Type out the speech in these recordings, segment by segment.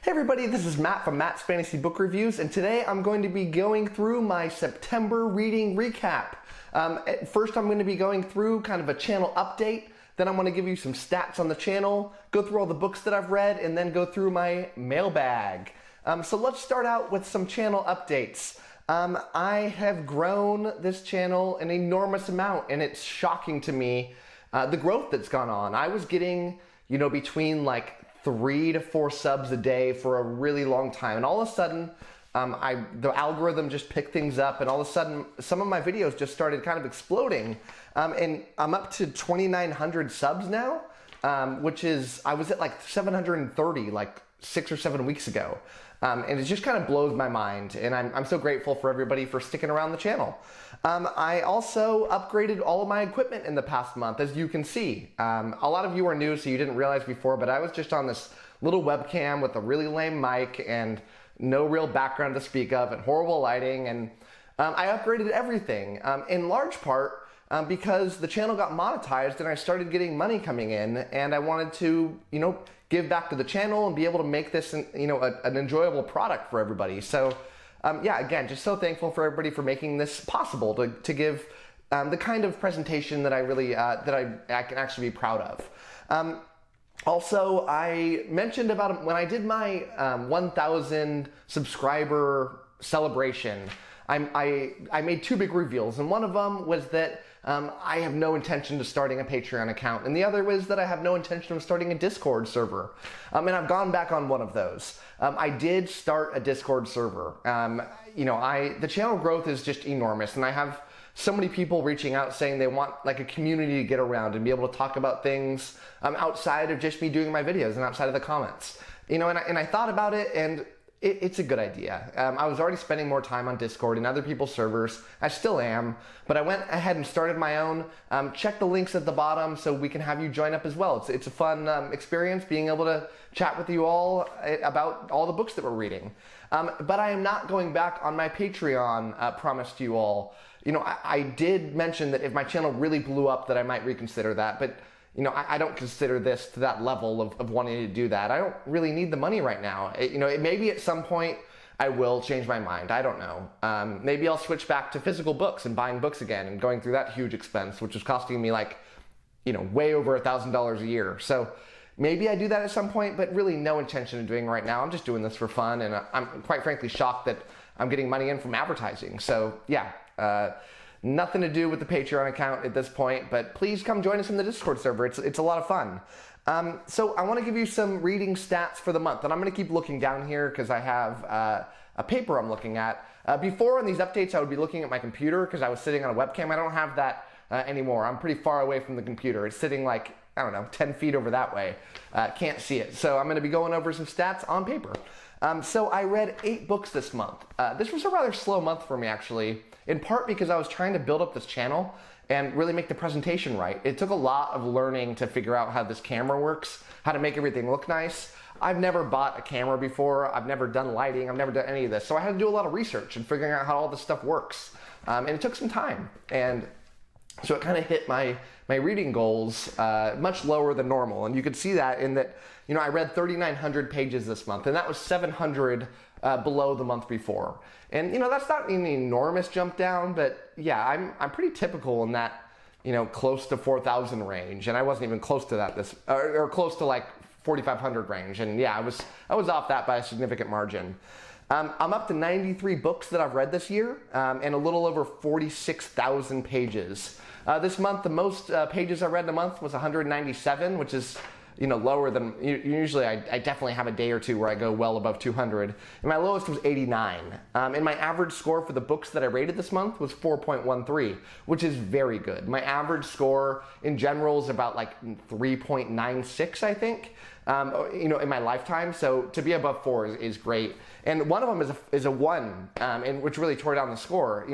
Hey everybody, this is Matt from Matt's Fantasy Book Reviews, and today I'm going to be going through my September reading recap. First I'm going to be going through kind of a channel update, then I'm going to give you some stats on the channel, go through all the books that I've read, and then go through my mailbag. So let's start out with some channel updates. I have grown this channel an enormous amount, and it's shocking to me the growth that's gone on. I was getting, between like 3 to 4 subs a day for a really long time, and all of a sudden the algorithm just picked things up, and all of a sudden some of my videos just started kind of exploding, and I'm up to 2,900 subs now, which is, I was at like 730 like 6 or 7 weeks ago, and it just kind of blows my mind, and I'm so grateful for everybody for sticking around the channel. I also upgraded all of my equipment in the past month, as you can see. A lot of you are new, so you didn't realize before, but I was just on this little webcam with a really lame mic and no real background to speak of and horrible lighting, and I upgraded everything, in large part because the channel got monetized and I started getting money coming in, and I wanted to, give back to the channel and be able to make this, an enjoyable product for everybody. So yeah, again, just so thankful for everybody for making this possible to give the kind of presentation that I really, that I can actually be proud of. Also, I mentioned about when I did my 1,000 subscriber celebration, I made 2 big reveals, and one of them was that I have no intention of starting a Patreon account, and the other was that I have no intention of starting a Discord server. And I've gone back on one of those. I did start a Discord server. The channel growth is just enormous, and I have so many people reaching out saying they want like a community to get around and be able to talk about things outside of just me doing my videos and outside of the comments. And I thought about it, and it's a good idea. I was already spending more time on Discord and other people's servers. I still am, but I went ahead and started my own. Check the links at the bottom so we can have you join up as well. It's a fun experience being able to chat with you all about all the books that we're reading. But I am not going back on my Patreon promise to you all. I did mention that if my channel really blew up that I might reconsider that, but I don't consider this to that level of wanting to do that. I don't really need the money right now. Maybe at some point I will change my mind. I don't know. Maybe I'll switch back to physical books and buying books again and going through that huge expense, which is costing me like, way over $1,000 a year. So maybe I do that at some point, but really no intention of doing right now. I'm just doing this for fun, and I'm quite frankly shocked that I'm getting money in from advertising. So yeah. Nothing to do with the Patreon account at this point, but please come join us in the Discord server. It's a lot of fun. So I want to give you some reading stats for the month, and I'm going to keep looking down here because I have a paper I'm looking at. Before on these updates, I would be looking at my computer because I was sitting on a webcam. I don't have that anymore. I'm pretty far away from the computer. It's sitting like, I don't know, 10 feet over that way. Can't see it. So I'm going to be going over some stats on paper. So I read 8 books this month. This was a rather slow month for me, actually, in part because I was trying to build up this channel and really make the presentation right. It took a lot of learning to figure out how this camera works, how to make everything look nice. I've never bought a camera before. I've never done lighting. I've never done any of this. So I had to do a lot of research and figuring out how all this stuff works. And it took some time. And so it kind of hit my reading goals much lower than normal. And you could see that in that, I read 3,900 pages this month, and that was 700 below the month before. And, that's not an enormous jump down, but yeah, I'm pretty typical in that, close to 4,000 range. And I wasn't even close to that or close to like 4,500 range. And yeah, I was off that by a significant margin. I'm up to 93 books that I've read this year, and a little over 46,000 pages. This month, the most pages I read in a month was 197, which is, lower than, usually I definitely have a day or two where I go well above 200. And my lowest was 89. And my average score for the books that I rated this month was 4.13, which is very good. My average score in general is about like 3.96, I think, in my lifetime. So to be above 4 is great. And one of them is a 1, and which really tore down the score.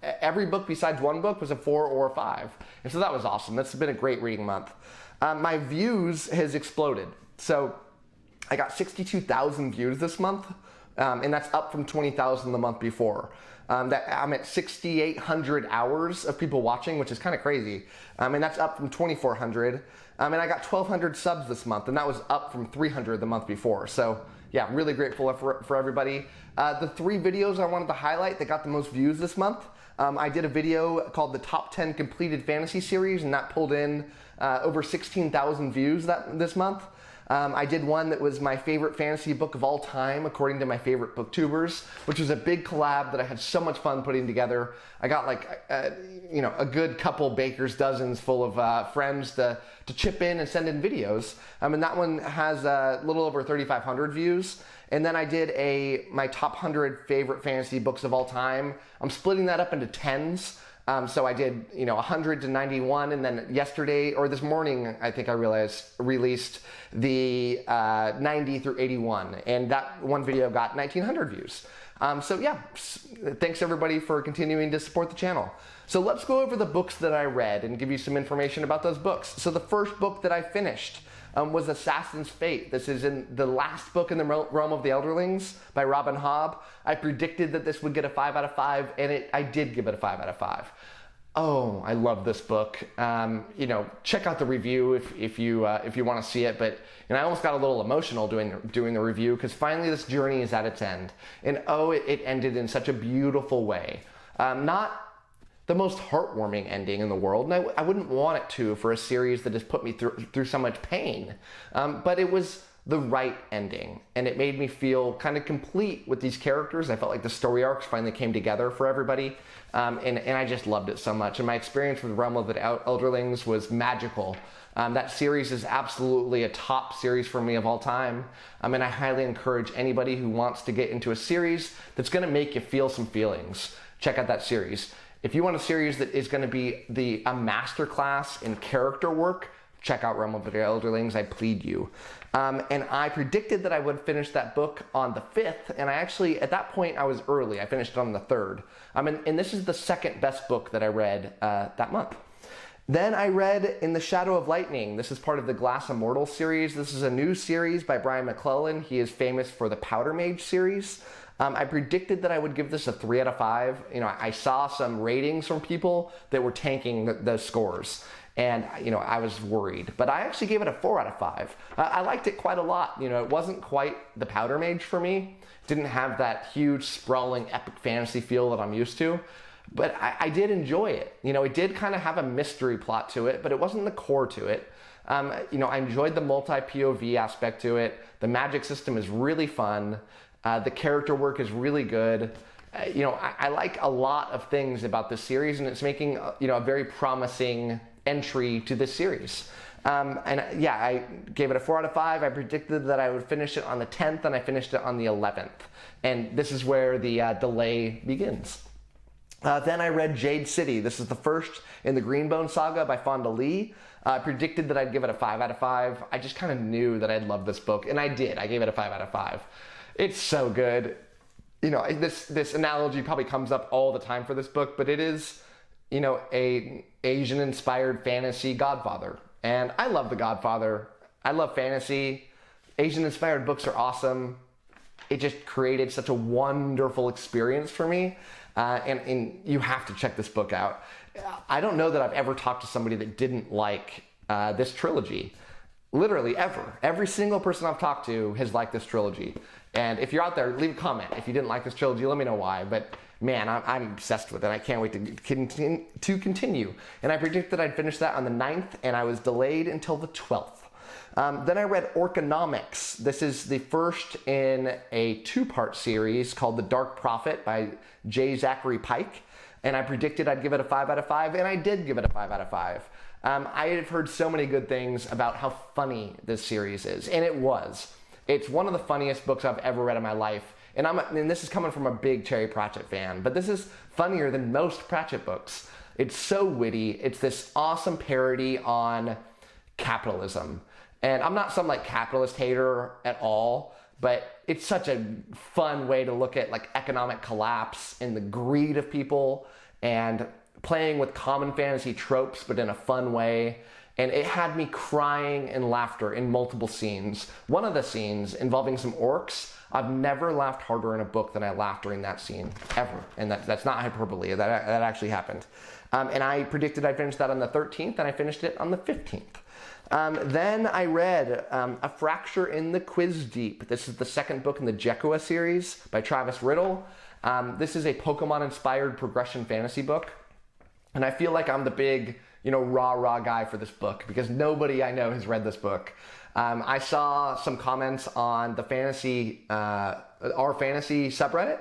Every book besides one book was a 4 or a 5. And so that was awesome. That's been a great reading month. My views has exploded. So I got 62,000 views this month, and that's up from 20,000 the month before. I'm at 6,800 hours of people watching, which is kind of crazy. And that's up from 2,400. And I got 1,200 subs this month, and that was up from 300 the month before. So yeah, really grateful for everybody. The 3 videos I wanted to highlight that got the most views this month. I did a video called the Top 10 Completed Fantasy Series, and that pulled in over 16,000 views this month. I did one that was my favorite fantasy book of all time, according to my favorite booktubers, which was a big collab that I had so much fun putting together. I got like, a good couple baker's dozens full of friends to chip in and send in videos. And that one has a little over 3,500 views. And then I did my top 100 favorite fantasy books of all time. I'm splitting that up into 10s. So I did, 100 to 91, and then yesterday, or this morning, I think I released the 90 through 81, and that one video got 1,900 views. So yeah, thanks everybody for continuing to support the channel. So let's go over the books that I read and give you some information about those books. So the first book that I finished was Assassin's Fate. This is in the last book in the realm of the Elderlings by Robin Hobb. I predicted that this would get a 5 out of 5, and I did give it a 5 out of 5. Oh, I love this book. Check out the review if you want to see it. But I almost got a little emotional doing the review, because finally this journey is at its end, and it ended in such a beautiful way. Not the most heartwarming ending in the world, and I wouldn't want it to for a series that has put me through so much pain. But it was the right ending, and it made me feel kind of complete with these characters. I felt like the story arcs finally came together for everybody, and I just loved it so much. And my experience with Realm of the Elderlings was magical. That series is absolutely a top series for me of all time, and I highly encourage anybody who wants to get into a series that's going to make you feel some feelings. Check out that series. If you want a series that is going to be a masterclass in character work, check out Realm of the Elderlings, I plead you. And I predicted that I would finish that book on the 5th, and I actually, at that point, I was early. I finished it on the 3rd. And this is the second best book that I read that month. Then I read In the Shadow of Lightning. This is part of the Glass Immortals series. This is a new series by Brian McClellan. He is famous for the Powder Mage series. I predicted that I would give this a 3 out of 5. I saw some ratings from people that were tanking those scores, and I was worried. But I actually gave it a 4 out of 5. I liked it quite a lot. It wasn't quite the Powder Mage for me. It didn't have that huge, sprawling, epic fantasy feel that I'm used to. But I did enjoy it. It did kind of have a mystery plot to it, but it wasn't the core to it. I enjoyed the multi-POV aspect to it. The magic system is really fun. The character work is really good. I like a lot of things about this series, and it's making a very promising entry to this series. I gave it a 4 out of 5. I predicted that I would finish it on the 10th, and I finished it on the 11th. And this is where the delay begins. Then I read Jade City. This is the first in the Greenbone Saga by Fonda Lee. I predicted that I'd give it a 5 out of 5. I just kind of knew that I'd love this book, and I did. I gave it a 5 out of 5. It's so good. This analogy probably comes up all the time for this book, but it is, a Asian-inspired fantasy Godfather. And I love The Godfather. I love fantasy. Asian-inspired books are awesome. It just created such a wonderful experience for me. And you have to check this book out. I don't know that I've ever talked to somebody that didn't like this trilogy. Literally ever. Every single person I've talked to has liked this trilogy. And if you're out there, leave a comment. If you didn't like this trilogy, let me know why. But man, I'm obsessed with it. I can't wait to continue. And I predicted I'd finish that on the 9th, and I was delayed until the 12th. Then I read Orconomics. This is the first in a 2-part series called The Dark Prophet by Zachary Pike. And I predicted I'd give it a 5 out of 5, and I did give it a 5 out of 5. I have heard so many good things about how funny this series is, and it was. It's one of the funniest books I've ever read in my life, and this is coming from a big Terry Pratchett fan, but this is funnier than most Pratchett books. It's so witty. It's this awesome parody on capitalism. And I'm not some capitalist hater at all, but it's such a fun way to look at economic collapse and the greed of people, and playing with common fantasy tropes, but in a fun way. And it had me crying and laughter in multiple scenes. One of the scenes involving some orcs, I've never laughed harder in a book than I laughed during that scene, ever. And that's not hyperbole, that actually happened. And I predicted I'd finish that on the 13th, and I finished it on the 15th. Then I read A Fracture in the Qwisdeep. This is the second book in the Jekua series by Travis Riddle. This is a Pokemon-inspired progression fantasy book. And I feel like I'm the big, rah-rah guy for this book because nobody I know has read this book. I saw some comments on the our fantasy subreddit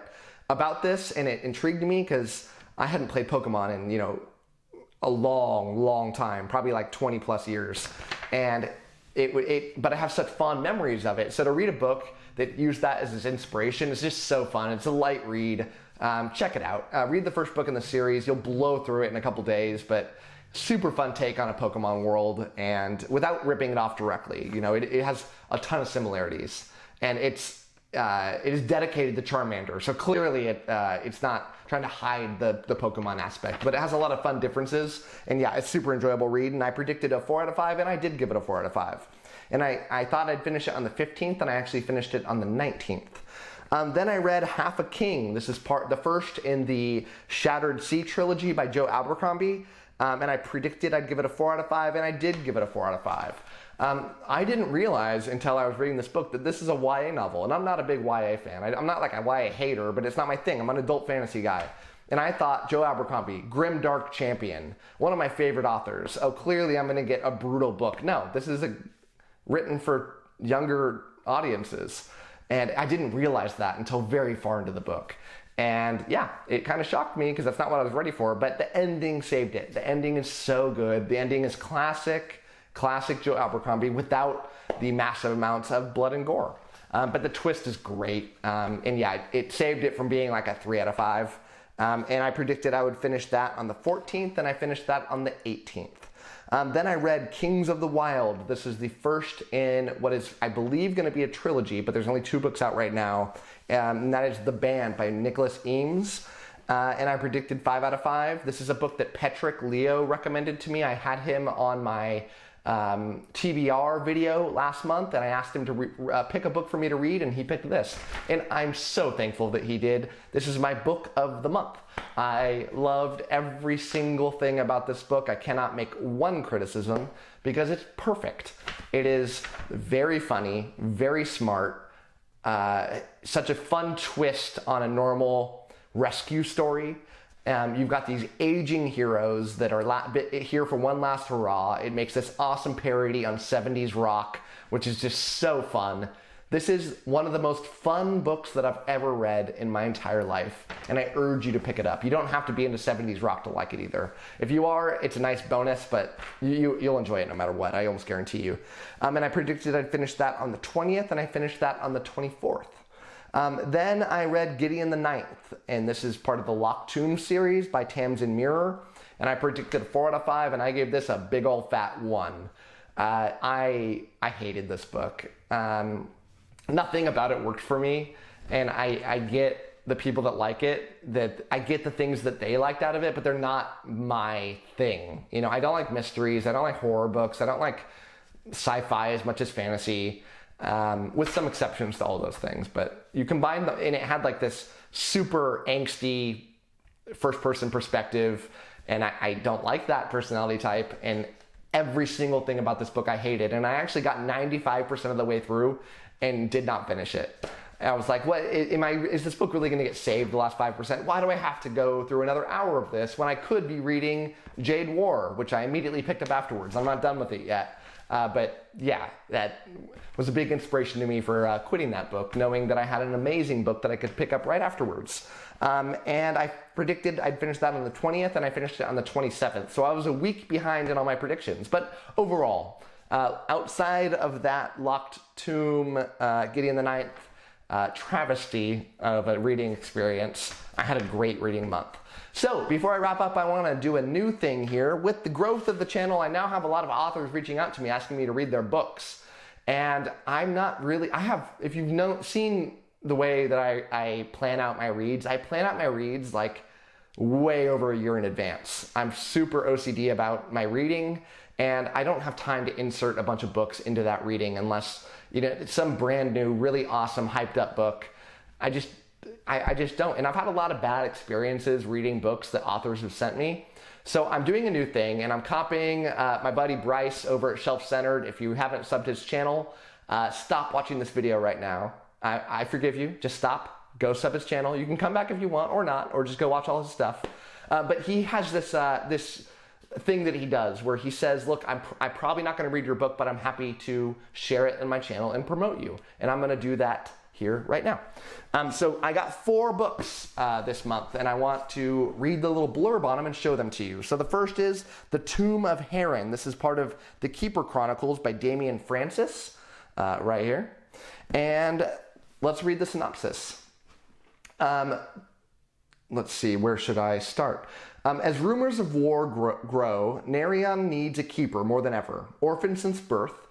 about this, and it intrigued me because I hadn't played Pokemon in, a long time, probably like 20 plus years. And but I have such fond memories of it. So to read a book that used that as its inspiration is just so fun. It's a light read. Check it out. Read the first book in the series. You'll blow through it in a couple days, but super fun take on a Pokemon world, and without ripping it off directly. It has a ton of similarities, and it is dedicated to Charmander. So clearly it's not trying to hide the Pokemon aspect, but it has a lot of fun differences. And yeah, it's super enjoyable read. And I predicted a 4 out of 5, and I did give it a 4 out of 5. And I thought I'd finish it on the 15th, and I actually finished it on the 19th. Then I read Half a King. This is the first in the Shattered Sea trilogy by Joe Abercrombie. And I predicted I'd give it a 4 out of 5, and I did give it a 4 out of 5. I didn't realize until I was reading this book that this is a YA novel, and I'm not a big YA fan. I'm not like a YA hater, but it's not my thing. I'm an adult fantasy guy. And I thought, Joe Abercrombie, grim dark champion, one of my favorite authors. Oh, clearly I'm going to get a brutal book. No, this is written for younger audiences. And I didn't realize that until very far into the book. And yeah, it kind of shocked me because that's not what I was ready for, but the ending saved it. The ending is so good. The ending is classic Joe Abercrombie without the massive amounts of blood and gore. But the twist is great. And yeah, it saved it from being like a 3 out of 5. And I predicted I would finish that on the 14th, and I finished that on the 18th. Then I read Kings of the Wyld. This is the first in what is, I believe, going to be a trilogy, but there's only 2 books out right now. And that is The Band by Nicholas Eames. And I predicted 5 out of 5. This is a book that Patrick Leo recommended to me. I had him on my TBR video last month, and I asked him to pick a book for me to read, and he picked this. And I'm so thankful that he did. This is my book of the month. I loved every single thing about this book. I cannot make one criticism because it's perfect. It is very funny, very smart, such a fun twist on a normal rescue story. You've got these aging heroes that are here for one last hurrah. It makes this awesome parody on 70s rock, which is just so fun. This is one of the most fun books that I've ever read in my entire life, and I urge you to pick it up. You don't have to be into 70s rock to like it either. If you are, it's a nice bonus, but you'll enjoy it no matter what, I almost guarantee you. And I predicted I'd finish that on the 20th, and I finished that on the 24th. Then I read Gideon the Ninth, and this is part of the Locked Tomb series by Tamsyn Muir, and I predicted a 4 out of 5, and I gave this a big old fat 1. I hated this book. Nothing about it worked for me, and I get the people that like it, that I get the things that they liked out of it, but they're not my thing. I don't like mysteries, I don't like horror books, I don't like sci-fi as much as fantasy. With some exceptions to all those things, but you combine them, and it had like this super angsty first-person perspective, and I don't like that personality type, and every single thing about this book I hated, and I actually got 95% of the way through and did not finish it. I was like, what, is this book really going to get saved the last 5%? Why do I have to go through another hour of this when I could be reading Jade War, which I immediately picked up afterwards. I'm not done with it yet. But yeah, that was a big inspiration to me for quitting that book, knowing that I had an amazing book that I could pick up right afterwards. And I predicted I'd finish that on the 20th, and I finished it on the 27th. So I was a week behind in all my predictions. But overall, outside of that Locked Tomb, Gideon the Ninth travesty of a reading experience, I had a great reading month. So before I wrap up, I want to do a new thing here. With the growth of the channel, I now have a lot of authors reaching out to me asking me to read their books. And I'm not really, if you've seen the way that I plan out my reads, I plan out my reads like way over a year in advance. I'm super OCD about my reading, and I don't have time to insert a bunch of books into that reading unless, it's some brand new, really awesome, hyped up book. I just don't. And I've had a lot of bad experiences reading books that authors have sent me. So I'm doing a new thing, and I'm copying my buddy Bryce over at Shelf Centered. If you haven't subbed his channel, stop watching this video right now. I forgive you. Just stop. Go sub his channel. You can come back if you want or not, or just go watch all his stuff. But he has this this thing that he does where he says, look, I'm probably not going to read your book, but I'm happy to share it in my channel and promote you. And I'm going to do that here right now. So I got 4 books this month, and I want to read the little blurb on them and show them to you. So the first is The Tomb of Heron. This is part of The Keeper Chronicles by Damian Francis, right here. And let's read the synopsis. Let's see, where should I start? As rumors of war grow, Nerion needs a keeper more than ever. Orphaned since birth,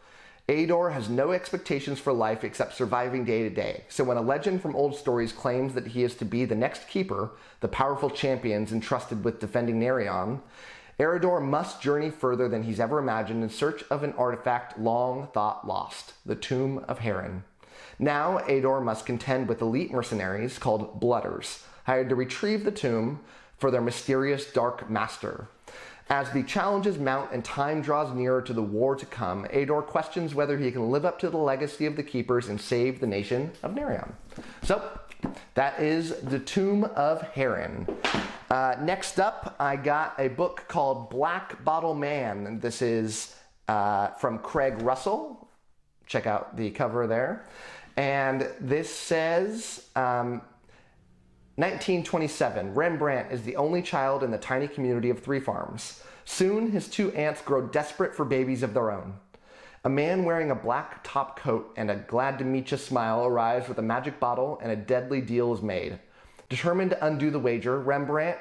𝗖𝗵 has no expectations for life except surviving day to day. So when a legend from old stories claims that he is to be the next keeper, the powerful champions entrusted with defending Nerion, 𝗖𝗵 must journey further than he's ever imagined in search of an artifact long thought lost, the Tomb of Heron. Now 𝗖𝗵 must contend with elite mercenaries called Blooders, hired to retrieve the tomb for their mysterious dark master. As the challenges mount and time draws nearer to the war to come, 𝗖𝗵 questions whether he can live up to the legacy of the Keepers and save the nation of Nerion. So, that is The Tomb of Heron. Next up, I got a book called Black Bottle Man. This is from Craig Russell. Check out the cover there. And this says, 1927, Rembrandt is the only child in the tiny community of 3 farms. Soon, his 2 aunts grow desperate for babies of their own. A man wearing a black top coat and a glad-to-meet-you smile arrives with a magic bottle, and a deadly deal is made. Determined to undo the wager, Rembrandt,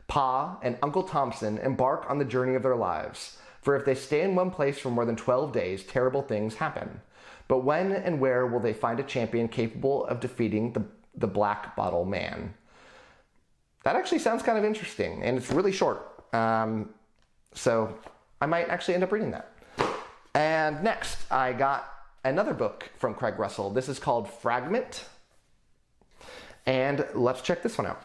Pa, and Uncle Tamsyn embark on the journey of their lives. For if they stay in one place for more than 12 days, terrible things happen. But when and where will they find a champion capable of defeating the Black Bottle Man? That actually sounds kind of interesting, and it's really short. So I might actually end up reading that. And next, I got another book from Craig Russell. This is called Fragment. And let's check this one out.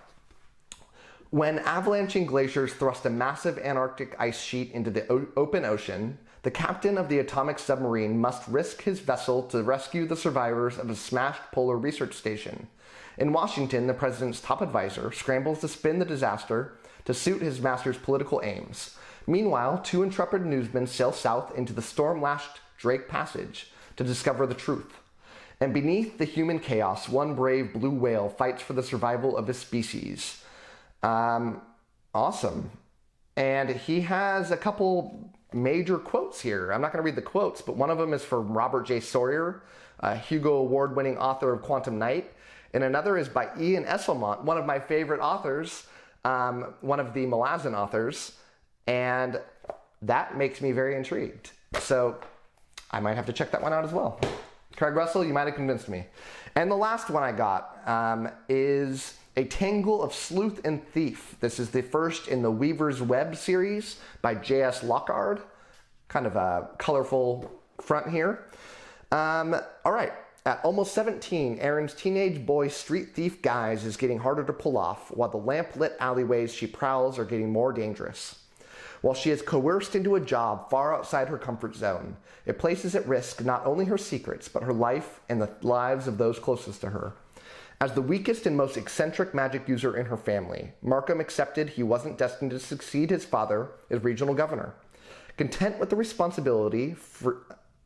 When avalanching glaciers thrust a massive Antarctic ice sheet into the open ocean, the captain of the atomic submarine must risk his vessel to rescue the survivors of a smashed polar research station. In Washington, the president's top advisor scrambles to spin the disaster to suit his master's political aims. Meanwhile, 2 intrepid newsmen sail south into the storm-lashed Drake Passage to discover the truth. And beneath the human chaos, one brave blue whale fights for the survival of his species. Awesome. And he has a couple major quotes here. I'm not going to read the quotes, but one of them is from Robert J. Sawyer, a Hugo Award-winning author of Quantum Night. And another is by Ian Esselmont, one of my favorite authors, one of the Malazan authors. And that makes me very intrigued. So I might have to check that one out as well. Craig Russell, you might have convinced me. And the last one I got is A Tangle of Sleuth and Thief. This is the first in the Weaver's Web series by J.S. Lockhart. Kind of a colorful front here. All right. At almost 17, Erin's teenage boy street thief guise is getting harder to pull off, while the lamp-lit alleyways she prowls are getting more dangerous. While she is coerced into a job far outside her comfort zone, it places at risk not only her secrets, but her life and the lives of those closest to her. As the weakest and most eccentric magic user in her family, Markham accepted he wasn't destined to succeed his father as regional governor. Content with the responsibility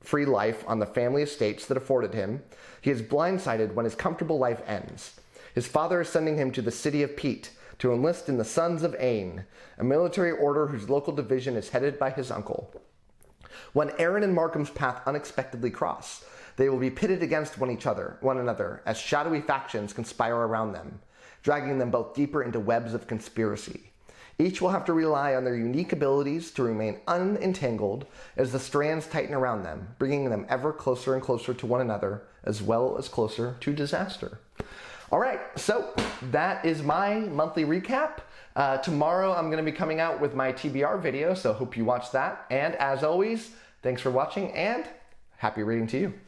free life on the family estates that afforded him, he is blindsided when his comfortable life ends. His father is sending him to the city of Pete to enlist in the Sons of Ain, a military order whose local division is headed by his uncle. When Erin and Markham's path unexpectedly cross, they will be pitted against one another, as shadowy factions conspire around them, dragging them both deeper into webs of conspiracy. Each will have to rely on their unique abilities to remain unentangled as the strands tighten around them, bringing them ever closer and closer to one another, as well as closer to disaster. All right, so that is my monthly recap. Tomorrow I'm going to be coming out with my TBR video, so hope you watch that. And as always, thanks for watching and happy reading to you.